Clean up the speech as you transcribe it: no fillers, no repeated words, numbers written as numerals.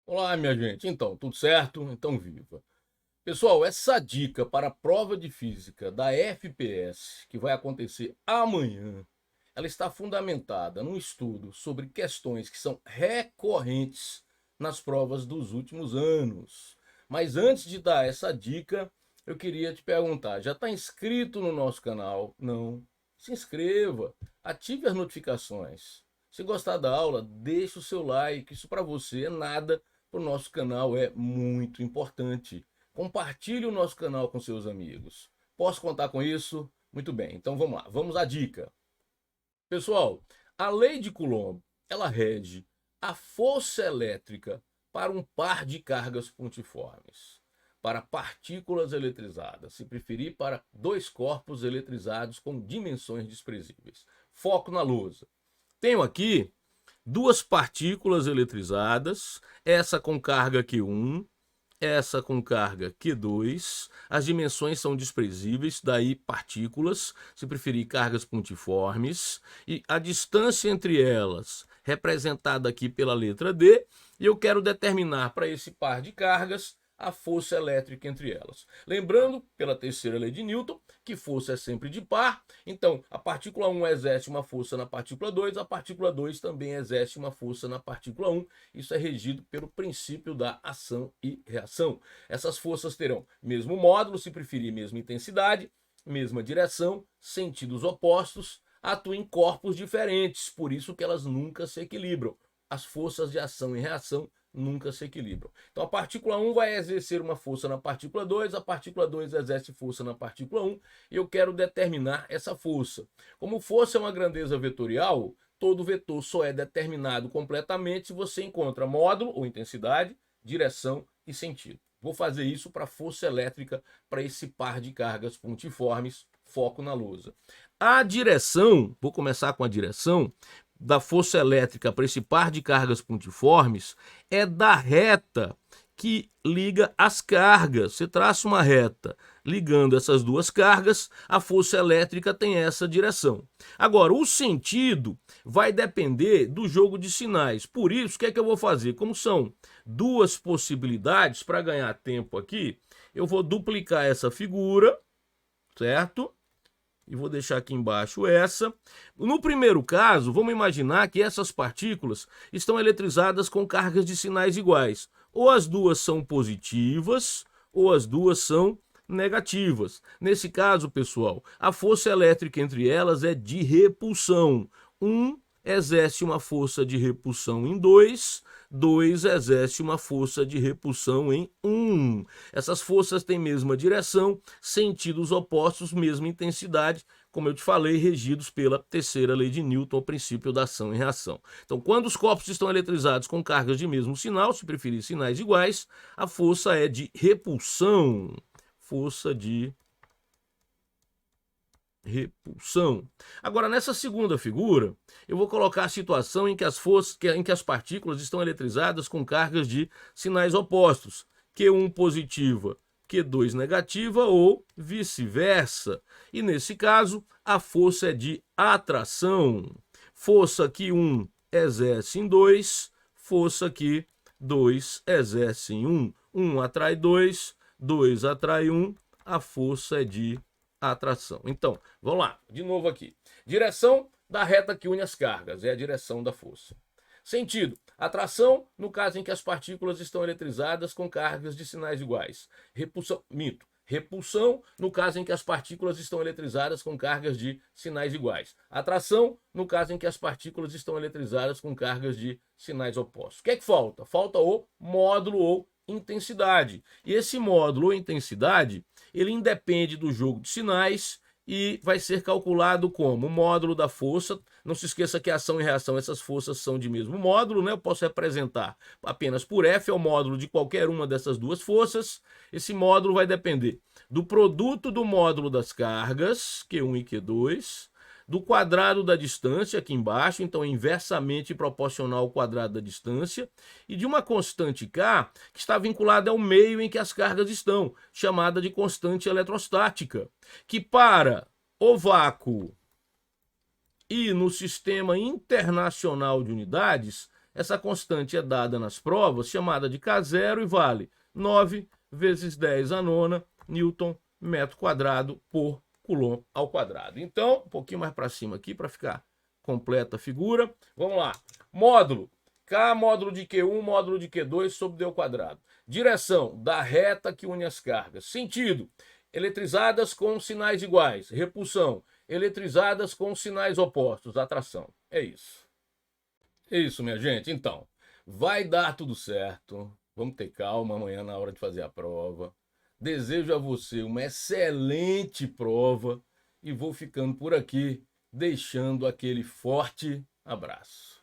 Olá, minha gente. Então, tudo certo? Então, viva. Pessoal, essa dica para a prova de física da FPS, que vai acontecer amanhã, ela está fundamentada num estudo sobre questões que são recorrentes nas provas dos últimos anos. Mas antes de dar essa dica, eu queria te perguntar: já está inscrito no nosso canal? Não? Se inscreva, ative as notificações. Se gostar da aula, deixe o seu like. Isso para você é nada, para o nosso canal é muito importante. Compartilhe o nosso canal com seus amigos. Posso contar com isso? Muito bem, então vamos lá, vamos à dica. Pessoal, a lei de Coulomb, ela rege a força elétrica para um par de cargas pontiformes, para partículas eletrizadas, se preferir para dois corpos eletrizados com dimensões desprezíveis. Foco na lousa. Tenho aqui duas partículas eletrizadas, essa com carga Q1, essa com carga Q2, as dimensões são desprezíveis, daí partículas, se preferir cargas pontiformes, e a distância entre elas, representada aqui pela letra D, e eu quero determinar para esse par de cargas a força elétrica entre elas. Lembrando, pela terceira lei de Newton, que força é sempre de par, então a partícula 1 exerce uma força na partícula 2, a partícula 2 também exerce uma força na partícula 1. Isso é regido pelo princípio da ação e reação. Essas forças terão mesmo módulo, se preferir, mesma intensidade, mesma direção, sentidos opostos, atuam em corpos diferentes, por isso que elas nunca se equilibram. As forças de ação e reação nunca se equilibram. Então a partícula 1 vai exercer uma força na partícula 2, a partícula 2 exerce força na partícula 1, e eu quero determinar essa força. Como força é uma grandeza vetorial, todo vetor só é determinado completamente se você encontra módulo ou intensidade, direção e sentido. Vou fazer isso para a força elétrica para esse par de cargas pontiformes, foco na lousa. A direção, vou começar com a direção, da força elétrica para esse par de cargas pontiformes é da reta que liga as cargas. Você traça uma reta ligando essas duas cargas, a força elétrica tem essa direção. Agora, o sentido vai depender do jogo de sinais. Por isso, o que é que eu vou fazer? Como são duas possibilidades, para ganhar tempo aqui, eu vou duplicar essa figura, certo? E vou deixar aqui embaixo essa. No primeiro caso, vamos imaginar que essas partículas estão eletrizadas com cargas de sinais iguais. Ou as duas são positivas, ou as duas são negativas. Nesse caso, pessoal, a força elétrica entre elas é de repulsão. Um exerce uma força de repulsão em 2, 2 exerce uma força de repulsão em 1. Essas forças têm mesma direção, sentidos opostos, mesma intensidade, como eu te falei, regidos pela terceira lei de Newton, o princípio da ação e reação. Então, quando os corpos estão eletrizados com cargas de mesmo sinal, se preferir sinais iguais, a força é de repulsão. Força de repulsão. Agora, nessa segunda figura, eu vou colocar a situação em que as partículas estão eletrizadas com cargas de sinais opostos, Q1 positiva, Q2 negativa ou vice-versa. E nesse caso, a força é de atração. Força que 1 exerce em 2, força que 2 exerce em 1. 1 atrai 2, 2 atrai 1, a força é de atração. Então, vamos lá, de novo aqui. Direção da reta que une as cargas, é a direção da força. Sentido, atração no caso em que as partículas estão eletrizadas com cargas de sinais iguais. Repulsão, mito. Repulsão no caso em que as partículas estão eletrizadas com cargas de sinais iguais. Atração no caso em que as partículas estão eletrizadas com cargas de sinais opostos. O que é que falta? Falta o módulo ou intensidade. E esse módulo ou intensidade, ele independe do jogo de sinais e vai ser calculado como o módulo da força. Não se esqueça que ação e reação, essas forças são de mesmo módulo, né? Eu posso representar apenas por F, é o módulo de qualquer uma dessas duas forças. Esse módulo vai depender do produto do módulo das cargas, Q1 e Q2, do quadrado da distância aqui embaixo, então inversamente proporcional ao quadrado da distância, e de uma constante K que está vinculada ao meio em que as cargas estão, chamada de constante eletrostática, que para o vácuo e no sistema internacional de unidades Essa constante é dada nas provas, chamada de K0 e vale 9 vezes 10 a nona Newton metro quadrado por Coulomb ao quadrado. Então, um pouquinho mais para cima aqui para ficar completa a figura. Vamos lá. Módulo. K módulo de Q1, módulo de Q2 sobre D ao quadrado. Direção da reta que une as cargas. Sentido. Eletrizadas com sinais iguais. Repulsão. Eletrizadas com sinais opostos. Atração. É isso. É isso, minha gente. Então, vai dar tudo certo. Vamos ter calma amanhã na hora de fazer a prova. Desejo a você uma excelente prova e vou ficando por aqui, deixando aquele forte abraço.